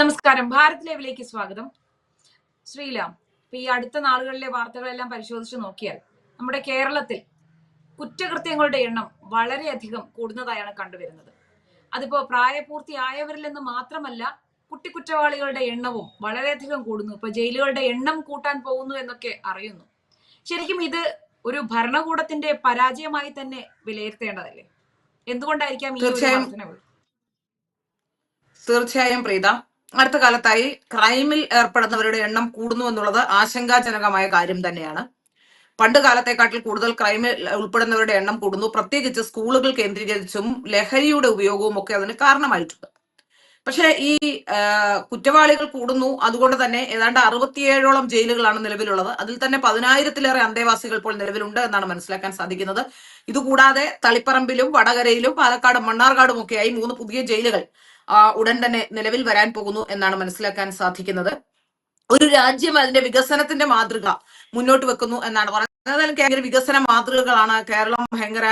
നമസ്കാരം. ഭാരത് ലൈവിലേക്ക് സ്വാഗതം. ശ്രീലാം, ഇപ്പൊ ഈ അടുത്ത നാളുകളിലെ വാർത്തകളെല്ലാം പരിശോധിച്ച് നോക്കിയാൽ നമ്മുടെ കേരളത്തിൽ കുറ്റകൃത്യങ്ങളുടെ എണ്ണം വളരെയധികം കൂടുന്നതായാണ് കണ്ടുവരുന്നത്. അതിപ്പോ പ്രായപൂർത്തിയായവരിൽ നിന്ന് മാത്രമല്ല, കുറ്റവാളികളുടെ എണ്ണവും വളരെയധികം കൂടുന്നു. ഇപ്പൊ ജയിലുകളുടെ എണ്ണം കൂട്ടാൻ പോകുന്നു എന്നൊക്കെ അറിയുന്നു. ശരിക്കും ഇത് ഒരു ഭരണകൂടത്തിന്റെ പരാജയമായി തന്നെ വിലയിരുത്തേണ്ടതല്ലേ? എന്തുകൊണ്ടായിരിക്കാം ഈ ഒരു വർധനവ്? തീർച്ചയായും പ്രീത, അടുത്ത കാലത്തായി ക്രൈമിൽ ഏർപ്പെടുന്നവരുടെ എണ്ണം കൂടുന്നു എന്നുള്ളത് ആശങ്കാജനകമായ കാര്യം തന്നെയാണ്. പണ്ട് കാലത്തെക്കാട്ടിൽ കൂടുതൽ ക്രൈമിൽ ഉൾപ്പെടുന്നവരുടെ എണ്ണം കൂടുന്നു. പ്രത്യേകിച്ച് സ്കൂളുകൾ കേന്ദ്രീകരിച്ചും ലഹരിയുടെ ഉപയോഗവും ഒക്കെ അതിന് കാരണമായിട്ടുണ്ട്. പക്ഷെ ഈ കുറ്റവാളികൾ കൂടുന്നു. അതുകൊണ്ട് തന്നെ ഏതാണ്ട് 67ഓളം ജയിലുകളാണ് നിലവിലുള്ളത്. അതിൽ തന്നെ 10,000-ലേറെ അന്തേവാസികൾ ഇപ്പോൾ നിലവിലുണ്ട് എന്നാണ് മനസ്സിലാക്കാൻ സാധിക്കുന്നത്. ഇതുകൂടാതെ തളിപ്പറമ്പിലും വടകരയിലും പാലക്കാടും മണ്ണാർക്കാടും ഒക്കെയായി 3 പുതിയ ജയിലുകൾ ഉടൻ തന്നെ നിലവിൽ വരാൻ പോകുന്നു എന്നാണ് മനസ്സിലാക്കാൻ സാധിക്കുന്നത്. ഒരു രാജ്യം അതിന്റെ വികസനത്തിന്റെ മാതൃക മുന്നോട്ട് വെക്കുന്നു എന്നാണ് പറയുന്നത്. ഭയങ്കര വികസന മാതൃകകളാണ്, കേരളം ഭയങ്കര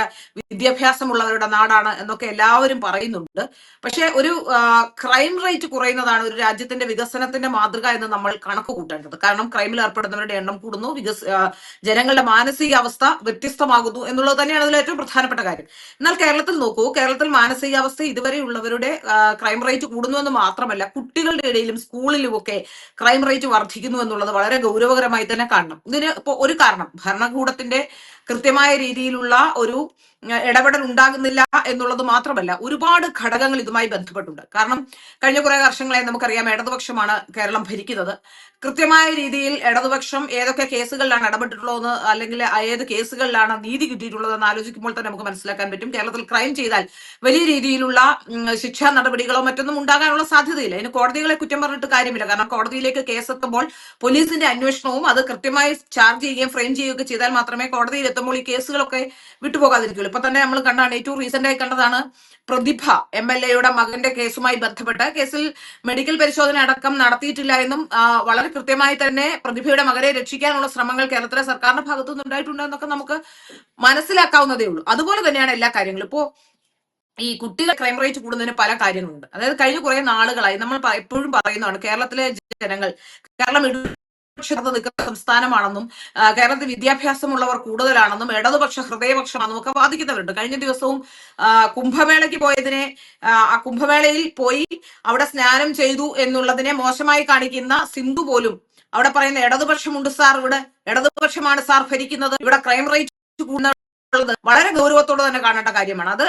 വിദ്യാഭ്യാസമുള്ളവരുടെ നാടാണ് എന്നൊക്കെ എല്ലാവരും പറയുന്നുണ്ട്. പക്ഷെ ഒരു ക്രൈം റേറ്റ് കുറയുന്നതാണ് ഒരു രാജ്യത്തിന്റെ വികസനത്തിന്റെ മാതൃക എന്ന് നമ്മൾ കണക്ക് കൂട്ടേണ്ടത്. കാരണം ക്രൈമിൽ ഏർപ്പെടുന്നവരുടെ എണ്ണം കൂടുന്നു, ജനങ്ങളുടെ മാനസികാവസ്ഥ വ്യത്യസ്തമാകുന്നു എന്നുള്ളത് തന്നെയാണ് അതിൽ ഏറ്റവും പ്രധാനപ്പെട്ട കാര്യം. എന്നാൽ കേരളത്തിൽ നോക്കൂ, കേരളത്തിൽ മാനസികാവസ്ഥ ഇതുവരെയുള്ളവരുടെ ക്രൈം റേറ്റ് കൂടുന്നു എന്ന് മാത്രമല്ല, കുട്ടികളുടെ ഇടയിലും സ്കൂളിലും ഒക്കെ ക്രൈം റേറ്റ് വർദ്ധിക്കുന്നു എന്നുള്ളത് വളരെ ഗൗരവകരമായി തന്നെ കാണണം. ഇതിന് ഇപ്പോ ഒരു കാരണം ഭരണകൂടത്തിന്റെ കൃത്യമായ രീതിയിലുള്ള ഒരു ഇടപെടൽ ഉണ്ടാകുന്നില്ല എന്നുള്ളത് മാത്രമല്ല, ഒരുപാട് ഘടകങ്ങൾ ഇതുമായി ബന്ധപ്പെട്ടുണ്ട്. കാരണം കഴിഞ്ഞ കുറെ വർഷങ്ങളായി നമുക്കറിയാം, ഇടതുപക്ഷമാണ് കേരളം ഭരിക്കുന്നത്. കൃത്യമായ രീതിയിൽ ഇടതുപക്ഷം ഏതൊക്കെ കേസുകളിലാണ് ഇടപെട്ടിട്ടുള്ളതെന്ന്, അല്ലെങ്കിൽ ഏത് കേസുകളിലാണ് നീതി കിട്ടിയിട്ടുള്ളതെന്ന് ആലോചിക്കുമ്പോൾ തന്നെ നമുക്ക് മനസ്സിലാക്കാൻ പറ്റും. കേരളത്തിൽ ക്രൈം ചെയ്താൽ വലിയ രീതിയിലുള്ള ശിക്ഷാ നടപടികളോ മറ്റൊന്നും ഉണ്ടാകാനുള്ള സാധ്യതയില്ല. അതിന് കോടതികളെ കുറ്റം പറഞ്ഞിട്ട് കാര്യമില്ല. കാരണം കോടതിയിലേക്ക് കേസെത്തുമ്പോൾ പോലീസിന്റെ അന്വേഷണവും അത് കൃത്യമായി ചാർജ് ചെയ്യുകയും ഫ്രെയിം ചെയ്യുകയൊക്കെ ചെയ്താൽ മാത്രമേ കോടതിയിൽ എത്തുമ്പോൾ ഈ കേസുകളൊക്കെ വിട്ടുപോകാതിരിക്കുള്ളൂ. ഇപ്പൊ തന്നെ നമ്മൾ കണ്ടാണ്, ഏറ്റവും റീസെന്റ് ആയി കണ്ടതാണ് പ്രതിഭ MLA-യുടെ മകന്റെ കേസുമായി ബന്ധപ്പെട്ട കേസിൽ മെഡിക്കൽ പരിശോധന അടക്കം നടത്തിയിട്ടില്ല എന്നും വളരെ കൃത്യമായി തന്നെ പ്രതിഭയുടെ മകനെ രക്ഷിക്കാനുള്ള ശ്രമങ്ങൾ കേരളത്തിലെ സർക്കാരിന്റെ ഭാഗത്തുനിന്ന് ഉണ്ടായിട്ടുണ്ട് എന്നൊക്കെ നമുക്ക് മനസ്സിലാക്കാവുന്നതേ ഉള്ളൂ. അതുപോലെ തന്നെയാണ് എല്ലാ കാര്യങ്ങളും. ഇപ്പോ ഈ കുട്ടികൾ ക്രൈം റേറ്റ് കൂടുന്നതിന് പല കാര്യങ്ങളുണ്ട്. അതായത് കഴിഞ്ഞ കുറെ നാളുകളായി നമ്മൾ എപ്പോഴും പറയുന്നതാണ്, കേരളത്തിലെ ജനങ്ങൾ കേരളം നിൽക്കുന്ന സംസ്ഥാനമാണെന്നും കേരളത്തിൽ വിദ്യാഭ്യാസമുള്ളവർ കൂടുതലാണെന്നും ഇടതുപക്ഷ ഹൃദയപക്ഷമാണെന്നും ഒക്കെ വാദിക്കുന്നവരുണ്ട്. കഴിഞ്ഞ ദിവസവും കുംഭമേളയ്ക്ക് പോയതിനെ, ആ കുംഭമേളയിൽ പോയി അവിടെ സ്നാനം ചെയ്തു എന്നുള്ളതിനെ മോശമായി കാണിക്കുന്ന സിന്ധു പോലും അവിടെ പറയുന്ന ഇടതുപക്ഷമുണ്ട് സാർ, ഇവിടെ ഇടതുപക്ഷമാണ് സാർ ഭരിക്കുന്നത്, ഇവിടെ ക്രൈം റേറ്റ് കൂടുന്നത് വളരെ ഗൗരവത്തോടെ തന്നെ കാണേണ്ട കാര്യമാണ്. അത്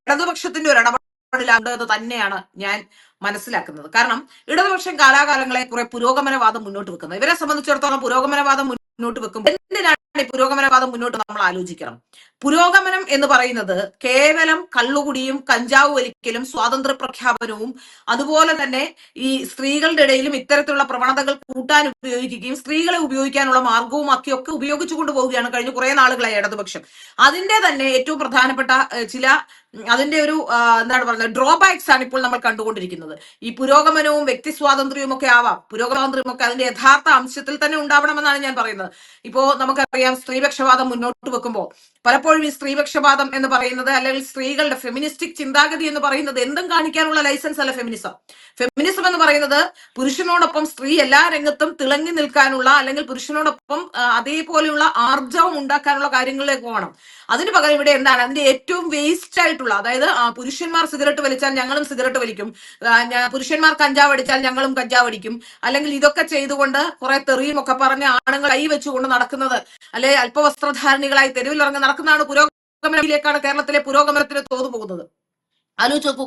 ഇടതുപക്ഷത്തിന്റെ ഒരു ഇടപെടലാണ് എന്ന് തന്നെയാണ് ഞാൻ മനസ്സിലാക്കുന്നത്. കാരണം ഇടതുപക്ഷം കാലാകാലങ്ങളെ കുറെ പുരോഗമനവാദം മുന്നോട്ട് വെക്കുന്നത്. ഇവരെ സംബന്ധിച്ചിടത്തോളം പുരോഗമനവാദം മുന്നോട്ട് വെക്കുമ്പോൾ എന്തിനാണ് ഈ പുരോഗമനവാദം മുന്നോട്ട് നമ്മൾ ആലോചിക്കണം. പുരോഗമനം എന്ന് പറയുന്നത് കേവലം കള്ളുകുടിയും കഞ്ചാവ് വലിക്കലും സ്വാതന്ത്ര്യ പ്രഖ്യാപനവും അതുപോലെ തന്നെ ഈ സ്ത്രീകളുടെ ഇടയിലും ഇത്തരത്തിലുള്ള പ്രവണതകൾ കൂട്ടാൻ ഉപയോഗിക്കുകയും സ്ത്രീകളെ ഉപയോഗിക്കാനുള്ള മാർഗവും ഒക്കെ ഉപയോഗിച്ചു കൊണ്ടുപോവുകയാണ് കഴിഞ്ഞ കുറെ നാളുകളായി ഇടതുപക്ഷം. അതിന്റെ തന്നെ ഏറ്റവും പ്രധാനപ്പെട്ട ചില അതിന്റെ ഒരു എന്താണ് പറയുന്നത് ഡ്രോബാക്സ് ആണ് ഇപ്പോൾ നമ്മൾ കണ്ടുകൊണ്ടിരിക്കുന്നത്. ഈ പുരോഗമനവും വ്യക്തി സ്വാതന്ത്ര്യവും ഒക്കെ ആവാം, പുരോഗമനവും ഒക്കെ അതിന്റെ യഥാർത്ഥ അംശത്തിൽ തന്നെ ഉണ്ടാവണമെന്നാണ് ഞാൻ പറയുന്നത്. ഇപ്പോ നമുക്കറിയാം, സ്ത്രീപക്ഷപാതം മുന്നോട്ട് വെക്കുമ്പോൾ പലപ്പോഴും ഈ സ്ത്രീപക്ഷപാതം എന്ന് പറയുന്നത്, അല്ലെങ്കിൽ സ്ത്രീകളുടെ ഫെമിനിസ്റ്റിക് ചിന്താഗതി എന്ന് പറയുന്നത് എന്തും കാണിക്കാനുള്ള ലൈസൻസ് അല്ല ഫെമിനിസം. ഫെമിനിസം എന്ന് പറയുന്നത് പുരുഷനോടൊപ്പം സ്ത്രീ എല്ലാ രംഗത്തും തിളങ്ങി നിൽക്കാനുള്ള, അല്ലെങ്കിൽ പുരുഷനോടൊപ്പം അതേപോലെയുള്ള ആർജവം ഉണ്ടാക്കാനുള്ള കാര്യങ്ങളിലേക്ക് പോകണം. അതിന് പകരം ഇവിടെ എന്താണ്, അതിന്റെ ഏറ്റവും വേസ്റ്റ് ആയിട്ടുള്ള, അതായത് പുരുഷന്മാർ സിഗരറ്റ് വലിച്ചാൽ ഞങ്ങളും സിഗരറ്റ് വലിക്കും, പുരുഷന്മാർ കഞ്ചാവ് അടിച്ചാൽ ഞങ്ങളും കഞ്ചാവ് അടിക്കും, അല്ലെങ്കിൽ ഇതൊക്കെ ചെയ്തുകൊണ്ട് കുറെ തെറിയും ഒക്കെ പറഞ്ഞ് ആണുങ്ങൾ കൈ വെച്ചുകൊണ്ട് നടക്കുന്നത്, അല്ലെ അല്പവസ്ത്രധാരണികളായി തെരുവിലിറങ്ങി നടക്കുന്നതാണ് പുരോഗമനത്തിലേക്കാണ് കേരളത്തിലെ പുരോഗമനത്തിന് തോതു പോകുന്നത്. ആലോചിച്ച് നോക്കൂ,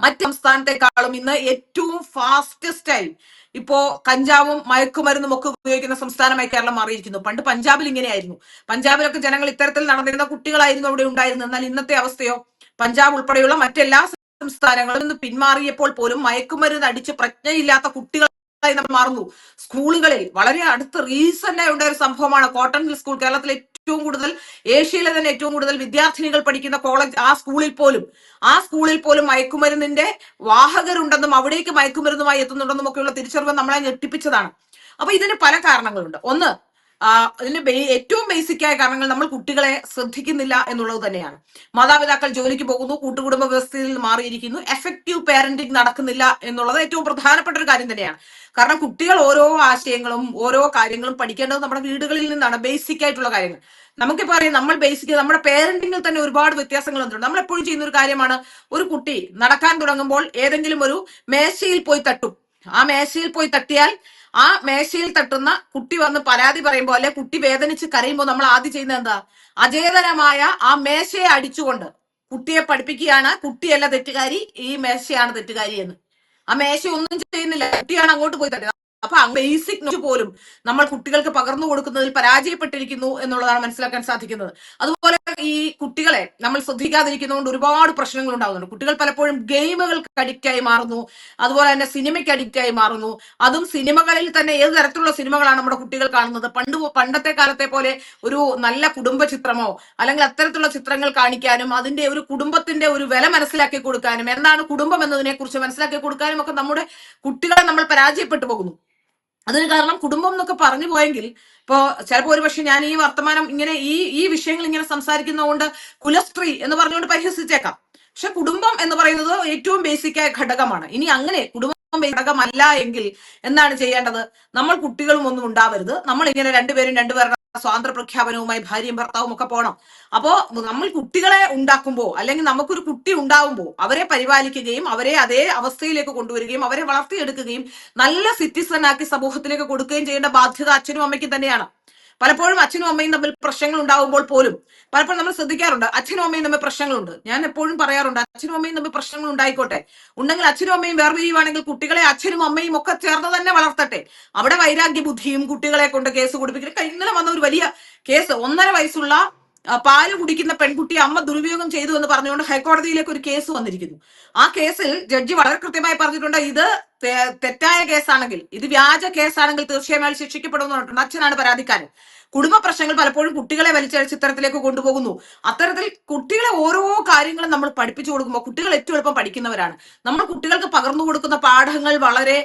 മറ്റ് സംസ്ഥാനത്തെക്കാളും ഇന്ന് ഏറ്റവും ഫാസ്റ്റസ്റ്റ് ആയി ഇപ്പോ കഞ്ചാവും മയക്കുമരുന്നും ഒക്കെ ഉപയോഗിക്കുന്ന സംസ്ഥാനമായി കേരളം മാറിയിരിക്കുന്നു. പണ്ട് പഞ്ചാബിൽ ഇങ്ങനെയായിരുന്നു. പഞ്ചാബിലൊക്കെ ജനങ്ങൾ ഇത്തരത്തിൽ നടന്നിരുന്ന കുട്ടികളായിരുന്നു അവിടെ ഉണ്ടായിരുന്നത്. എന്നാൽ ഇന്നത്തെ അവസ്ഥയോ, പഞ്ചാബ് ഉൾപ്പെടെയുള്ള മറ്റെല്ലാ സംസ്ഥാനങ്ങളിൽ നിന്ന് പിന്മാറിയപ്പോൾ പോലും മയക്കുമരുന്ന് അടിച്ച് പ്രജ്ഞയില്ലാത്ത കുട്ടികൾ നമ്മൾ മാറുന്നു. സ്കൂളുകളിൽ വളരെ അടുത്ത് റീസെന്റ് ആയി ഉണ്ടായ ഒരു സംഭവമാണ് കോട്ടൺ ഹിൽ സ്കൂൾ. കേരളത്തിലെ ഏറ്റവും കൂടുതൽ, ഏഷ്യയിലെ തന്നെ ഏറ്റവും കൂടുതൽ വിദ്യാർത്ഥിനികൾ പഠിക്കുന്ന കോളേജ്, ആ സ്കൂളിൽ പോലും മയക്കുമരുന്നിന്റെ വാഹകരുണ്ടെന്നും അവിടേക്ക് മയക്കുമരുന്നുമായി എത്തുന്നുണ്ടെന്നും ഒക്കെയുള്ള തിരിച്ചറിവ് നമ്മളെ ഞെട്ടിപ്പിച്ചതാണ്. അപ്പൊ ഇതിന് പല കാരണങ്ങളുണ്ട്. ഒന്ന്, അതിന്റെ ഏറ്റവും ബേസിക്കായ കാരണങ്ങൾ നമ്മൾ കുട്ടികളെ ശ്രദ്ധിക്കുന്നില്ല എന്നുള്ളത് തന്നെയാണ്. മാതാപിതാക്കൾ ജോലിക്ക് പോകുന്നു, കൂട്ടുകുടുംബ വ്യവസ്ഥയിൽ നിന്ന് മാറിയിരിക്കുന്നു, എഫക്റ്റീവ് പാരന്റിങ് നടക്കുന്നില്ല എന്നുള്ളത് ഏറ്റവും പ്രധാനപ്പെട്ട ഒരു കാര്യം തന്നെയാണ്. കാരണം കുട്ടികൾ ഓരോ ആശയങ്ങളും ഓരോ കാര്യങ്ങളും പഠിക്കേണ്ടത് നമ്മുടെ വീടുകളിൽ നിന്നാണ്. ബേസിക് ആയിട്ടുള്ള കാര്യങ്ങൾ നമുക്കിപ്പോ അറിയാം. നമ്മൾ ബേസിക് നമ്മുടെ പേരന്റിങ്ങിൽ തന്നെ ഒരുപാട് വ്യത്യാസങ്ങൾ വന്നിട്ടുണ്ട്. നമ്മൾ എപ്പോഴും ചെയ്യുന്ന ഒരു കാര്യമാണ്, ഒരു കുട്ടി നടക്കാൻ തുടങ്ങുമ്പോൾ ഏതെങ്കിലും ഒരു മേശയിൽ പോയി തട്ടും. ആ മേശയിൽ പോയി തട്ടിയാൽ ആ മേശയിൽ തട്ടുന്ന കുട്ടി വന്ന് പരാതി പറയുമ്പോൾ അല്ലെ കുട്ടി വേദനിച്ച് കരയുമ്പോൾ നമ്മൾ ആദ്യം ചെയ്യുന്നത് എന്താ? അചേതനമായ ആ മേശയെ അടിച്ചുകൊണ്ട് കുട്ടിയെ പഠിപ്പിക്കുകയാണ്, കുട്ടിയല്ല തെറ്റുകാരി, ഈ മേശയാണ് തെറ്റുകാരി എന്ന്. ആ മേശ ഒന്നും ചെയ്യുന്നില്ല, കുട്ടിയാണ് അങ്ങോട്ട് പോയി തട്ടുക. അപ്പൊ ബേസിക് നോളജ് പോലും നമ്മൾ കുട്ടികൾക്ക് പകർന്നു കൊടുക്കുന്നതിൽ പരാജയപ്പെട്ടിരിക്കുന്നു എന്നുള്ളതാണ് മനസ്സിലാക്കാൻ സാധിക്കുന്നത്. അതുപോലെ ഈ കുട്ടികളെ നമ്മൾ ശ്രദ്ധിക്കാതിരിക്കുന്നതുകൊണ്ട് ഒരുപാട് പ്രശ്നങ്ങൾ ഉണ്ടാകുന്നുണ്ട്. കുട്ടികൾ പലപ്പോഴും ഗെയിമുകൾക്ക് അഡിക്റ്റ് ആയി മാറുന്നു, അതുപോലെ തന്നെ സിനിമയ്ക്ക് അഡിക്റ്റ് ആയി മാറുന്നു. അതും സിനിമകളിൽ തന്നെ ഏത് തരത്തിലുള്ള സിനിമകളാണ് നമ്മുടെ കുട്ടികൾ കാണുന്നത്? പണ്ടത്തെ കാലത്തെ പോലെ ഒരു നല്ല കുടുംബ ചിത്രമോ അല്ലെങ്കിൽ അത്തരത്തിലുള്ള ചിത്രങ്ങൾ കാണിക്കാനും അതിന്റെ ഒരു കുടുംബത്തിന്റെ ഒരു വില മനസ്സിലാക്കി കൊടുക്കാനും എന്താണ് കുടുംബം എന്നതിനെ കുറിച്ച് മനസ്സിലാക്കി കൊടുക്കാനും ഒക്കെ നമ്മുടെ കുട്ടികളെ നമ്മൾ പരാജയപ്പെട്ടു പോകുന്നു. അതിന് കാരണം കുടുംബം എന്നൊക്കെ പറഞ്ഞു പോയെങ്കിൽ ഇപ്പോ ചിലപ്പോൾ ഒരു പക്ഷെ ഞാൻ ഈ വർത്തമാനം ഇങ്ങനെ ഈ വിഷയങ്ങൾ ഇങ്ങനെ സംസാരിക്കുന്നതുകൊണ്ട് കുലസ്ത്രീ എന്ന് പറഞ്ഞുകൊണ്ട് പരിഹസിച്ചേക്കാം. പക്ഷെ കുടുംബം എന്ന് പറയുന്നത് ഏറ്റവും ബേസിക്കായ ഘടകമാണ്. ഇനി അങ്ങനെ കുടുംബം ഘടകമല്ല എങ്കിൽ എന്താണ് ചെയ്യേണ്ടത്? നമ്മൾ കുട്ടികളും ഒന്നും ഉണ്ടാവരുത്. നമ്മൾ ഇങ്ങനെ രണ്ടുപേരുടെ സ്വാതന്ത്ര്യ പ്രഖ്യാപനവുമായി ഭാര്യയും ഭർത്താവും ഒക്കെ പോകണം. അപ്പോ നമ്മൾ കുട്ടികളെ ഉണ്ടാക്കുമ്പോൾ അല്ലെങ്കിൽ നമുക്കൊരു കുട്ടി ഉണ്ടാവുമ്പോൾ അവരെ പരിപാലിക്കുകയും അവരെ അതേ അവസ്ഥയിലേക്ക് കൊണ്ടുവരികയും അവരെ വളർത്തിയെടുക്കുകയും നല്ല സിറ്റിസൺ ആക്കി സമൂഹത്തിലേക്ക് കൊടുക്കുകയും ചെയ്യേണ്ട ബാധ്യത അച്ഛനും അമ്മയ്ക്കും തന്നെയാണ്. പലപ്പോഴും അച്ഛനും അമ്മയും തമ്മിൽ പ്രശ്നങ്ങൾ ഉണ്ടാവുമ്പോൾ പോലും പലപ്പോഴും നമ്മൾ ശ്രദ്ധിക്കാറുണ്ട്, അച്ഛനും അമ്മയും തമ്മിൽ പ്രശ്നങ്ങളുണ്ട്. ഞാൻ എപ്പോഴും പറയാറുണ്ട്, അച്ഛനും അമ്മയും തമ്മിൽ പ്രശ്നങ്ങൾ ഉണ്ടായിക്കോട്ടെ, ഉണ്ടെങ്കിൽ അച്ഛനും അമ്മയും വേർപിരിയുവാണെങ്കിൽ കുട്ടികളെ അച്ഛനും അമ്മയും ഒക്കെ ചേർന്ന് തന്നെ വളർത്തട്ടെ. അവിടെ വൈരാഗ്യ ബുദ്ധിയും കുട്ടികളെ കൊണ്ട് കേസ് കൊടുപ്പിക്കൽ. ഇന്നലെ വന്ന ഒരു വലിയ കേസ്, 1.5 വയസ്സുള്ള പാല് കുടിക്കുന്ന പെൺകുട്ടി അമ്മ ദുരുപയോഗം ചെയ്തു എന്ന് പറഞ്ഞുകൊണ്ട് ഹൈക്കോടതിയിലേക്ക് ഒരു കേസ് വന്നിരിക്കുന്നു. ആ കേസിൽ ജഡ്ജി വളരെ കൃത്യമായി പറഞ്ഞിട്ടുണ്ട്, ഇത് തെറ്റായ കേസാണെങ്കിൽ, ഇത് വ്യാജ കേസാണെങ്കിൽ തീർച്ചയായും അയാൾ ശിക്ഷിക്കപ്പെടുമെന്ന് പറഞ്ഞിട്ടുണ്ട്. അച്ഛനാണ് പരാതിക്കാരൻ. കുടുംബ പ്രശ്നങ്ങൾ പലപ്പോഴും കുട്ടികളെ വലിച്ചഴിച്ച് ഇത്തരത്തിലേക്ക് കൊണ്ടുപോകുന്നു. അത്തരത്തിൽ കുട്ടികളെ ഓരോ കാര്യങ്ങളും നമ്മൾ പഠിപ്പിച്ചു കൊടുക്കുമ്പോൾ കുട്ടികൾ ഏറ്റവും എളുപ്പം പഠിക്കുന്നവരാണ്. നമ്മൾ കുട്ടികൾക്ക് പകർന്നു കൊടുക്കുന്ന പാഠങ്ങൾ വളരെ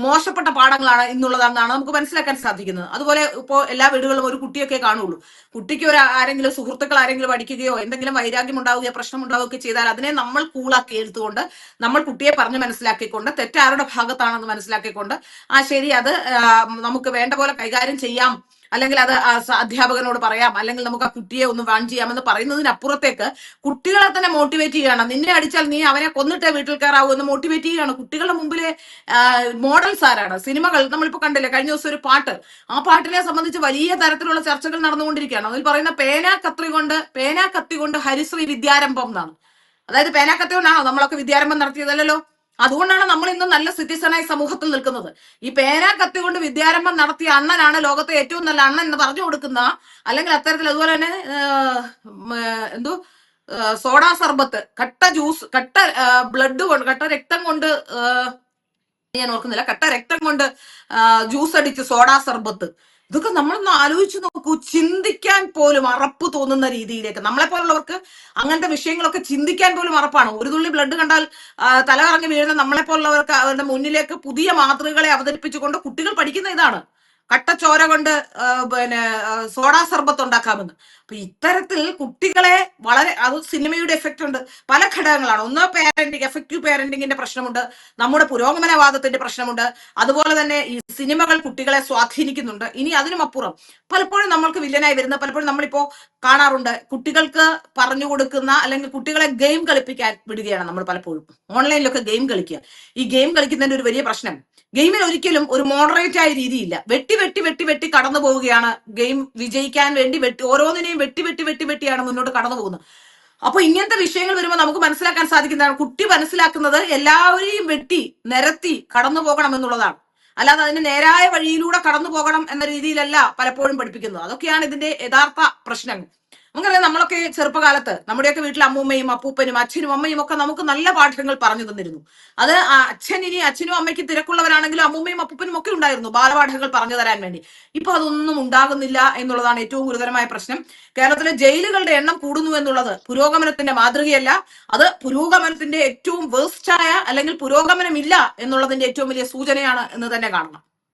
മോശപ്പെട്ട പാഠങ്ങളാണ് എന്നുള്ളതാണ് നമുക്ക് മനസ്സിലാക്കാൻ സാധിക്കുന്നത്. അതുപോലെ ഇപ്പോൾ എല്ലാ വീടുകളിലും ഒരു കുട്ടിയൊക്കെ കാണുള്ളൂ. കുട്ടിക്ക് ആരെങ്കിലും സുഹൃത്തുക്കൾ ആരെങ്കിലും അടിക്കുകയോ എന്തെങ്കിലും വൈരാഗ്യം ഉണ്ടാവുകയോ പ്രശ്നം ഉണ്ടാവുകയൊക്കെ ചെയ്താൽ അതിനെ നമ്മൾ കൂളാക്കി എടുത്തുകൊണ്ട് നമ്മൾ കുട്ടിയെ പറഞ്ഞ് മനസ്സിലാക്കിക്കൊണ്ട് തെറ്റാരുടെ ഭാഗത്താണെന്ന് മനസ്സിലാക്കിക്കൊണ്ട് ശരി, അത് നമുക്ക് വേണ്ട പോലെ കൈകാര്യം ചെയ്യാം, അല്ലെങ്കിൽ അത് അധ്യാപകനോട് പറയാം, അല്ലെങ്കിൽ നമുക്ക് ആ കുട്ടിയെ ഒന്ന് വാൺ ചെയ്യാമെന്ന് പറയുന്നതിനപ്പുറത്തേക്ക് കുട്ടികളെ തന്നെ മോട്ടിവേറ്റ് ചെയ്യുകയാണ്. നിന്നെ അടിച്ചാൽ നീ അവനെ കൊന്നിട്ടേ വീട്ടിൽ കയറാവൂ എന്ന് മോട്ടിവേറ്റ് ചെയ്യുകയാണ്. കുട്ടികളുടെ മുമ്പിലെ മോഡൽസ് ആരാണ്? സിനിമകൾ നമ്മളിപ്പോ കണ്ടില്ലേ, കഴിഞ്ഞ ദിവസം ഒരു പാട്ട്, ആ പാട്ടിനെ സംബന്ധിച്ച് വലിയ തരത്തിലുള്ള ചർച്ചകൾ നടന്നുകൊണ്ടിരിക്കുകയാണ്. അതിൽ പറയുന്ന പേനാ കത്തി കൊണ്ട് ഹരിശ്രീ വിദ്യാരംഭം എന്നാണ്. അതായത് പേനാ കത്തി കൊണ്ടാണോ നമ്മളൊക്കെ വിദ്യാരംഭം നടത്തിയതല്ലോ? അതുകൊണ്ടാണ് നമ്മൾ ഇന്ന് നല്ല സിറ്റിസണായി സമൂഹത്തിൽ നിൽക്കുന്നത്. ഈ പേനാ കത്തി കൊണ്ട് വിദ്യാരംഭം നടത്തിയ അണ്ണനാണ് ലോകത്തെ ഏറ്റവും നല്ല അണ്ണൻ എന്ന് പറഞ്ഞു കൊടുക്കുന്ന, അല്ലെങ്കിൽ അത്തരത്തിൽ അതുപോലെ തന്നെ സോഡാ സർബത്ത്, കട്ട ജ്യൂസ്, കട്ട ബ്ലഡ് കൊണ്ട്, കട്ട രക്തം കൊണ്ട്, ഞാൻ ഓർക്കുന്നില്ല, കട്ട രക്തം കൊണ്ട് ജ്യൂസ് അടിച്ച് സോഡാ സർബത്ത്. ഇതൊക്കെ നമ്മളൊന്ന് ആലോചിച്ച് നോക്കൂ. ചിന്തിക്കാൻ പോലും അറപ്പ് തോന്നുന്ന രീതിയിലേക്ക് നമ്മളെപ്പോലുള്ളവർക്ക് അങ്ങനത്തെ വിഷയങ്ങളൊക്കെ ചിന്തിക്കാൻ പോലും അറപ്പാണ്. ഒരു തുള്ളി ബ്ലഡ് കണ്ടാൽ തല കറങ്ങി വീഴുന്ന നമ്മളെപ്പോലുള്ളവർക്ക് അവരുടെ മുന്നിലേക്ക് പുതിയ മാതൃകകളെ അവതരിപ്പിച്ചുകൊണ്ട് കുട്ടികൾ പഠിക്കുന്ന ഇതാണ്, കട്ടച്ചോര കൊണ്ട് സോഡാ സർബത്ത് ഉണ്ടാക്കാമെന്ന്. അപ്പൊ ഇത്തരത്തിൽ കുട്ടികളെ വളരെ, അത് സിനിമയുടെ എഫക്റ്റ് ഉണ്ട്, പല ഘടകങ്ങളാണ്. ഒന്ന് പാരന്റിങ്, എഫക്റ്റീവ് പാരന്റിങ്ങിന്റെ പ്രശ്നമുണ്ട്, നമ്മുടെ പുരോഗമനവാദത്തിന്റെ പ്രശ്നമുണ്ട്, അതുപോലെ തന്നെ ഈ സിനിമകൾ കുട്ടികളെ സ്വാധീനിക്കുന്നുണ്ട്. ഇനി അതിനും അപ്പുറം പലപ്പോഴും നമ്മൾക്ക് വില്ലനായി വരുന്ന, പലപ്പോഴും നമ്മളിപ്പോ കാണാറുണ്ട്, കുട്ടികൾക്ക് പറഞ്ഞു കൊടുക്കുന്ന അല്ലെങ്കിൽ കുട്ടികളെ ഗെയിം കളിപ്പിക്കാൻ വിടുകയാണ് നമ്മൾ പലപ്പോഴും. ഓൺലൈനിലൊക്കെ ഗെയിം കളിക്കുക. ഈ ഗെയിം കളിക്കുന്നതിന്റെ ഒരു വലിയ പ്രശ്നം, ഗെയിമിൽ ഒരിക്കലും ഒരു മോഡറേറ്റ് ആയ രീതിയില്ല. വെട്ടി കടന്നു പോവുകയാണ്. ഗെയിം വിജയിക്കാൻ വേണ്ടി ഓരോന്നിനെയും വെട്ടിയാണ് മുന്നോട്ട് കടന്നു പോകുന്നത്. അപ്പൊ ഇങ്ങനത്തെ വിഷയങ്ങൾ വരുമ്പോൾ നമുക്ക് മനസ്സിലാക്കാൻ സാധിക്കുന്നതാണ്, കുട്ടി മനസ്സിലാക്കുന്നത് എല്ലാവരെയും വെട്ടി നിരത്തി കടന്നു പോകണം എന്നുള്ളതാണ്. അല്ലാതെ അതിന് നേരായ വഴിയിലൂടെ കടന്നു പോകണം എന്ന രീതിയിലല്ല പലപ്പോഴും പഠിപ്പിക്കുന്നത്. അതൊക്കെയാണ് ഇതിന്റെ യഥാർത്ഥ പ്രശ്നങ്ങൾ. നമുക്കറിയാം, നമ്മളൊക്കെ ചെറുപ്പകാലത്ത് നമ്മുടെയൊക്കെ വീട്ടിൽ അമ്മൂമ്മയും അപ്പൂപ്പനും അച്ഛനും അമ്മയും ഒക്കെ നമുക്ക് നല്ല പാഠങ്ങൾ പറഞ്ഞു തന്നിരുന്നു. അത് അച്ഛനും അമ്മയ്ക്കും തിരക്കുള്ളവരാണെങ്കിലും അമ്മൂമ്മയും അപ്പൂപ്പനും ഒക്കെ ഉണ്ടായിരുന്നു ബാലപാഠങ്ങൾ പറഞ്ഞു തരാൻ വേണ്ടി. ഇപ്പൊ അതൊന്നും ഉണ്ടാകുന്നില്ല എന്നുള്ളതാണ് ഏറ്റവും ഗുരുതരമായ പ്രശ്നം. കേരളത്തിലെ ജയിലുകളുടെ എണ്ണം കൂടുന്നു എന്നുള്ളത് പുരോഗമനത്തിന്റെ മാതൃകയല്ല, അത് പുരോഗമനത്തിന്റെ ഏറ്റവും വേസ്റ്റായ അല്ലെങ്കിൽ പുരോഗമനമില്ല എന്നുള്ളതിന്റെ ഏറ്റവും വലിയ സൂചനയാണ് എന്ന് തന്നെ കാണണം.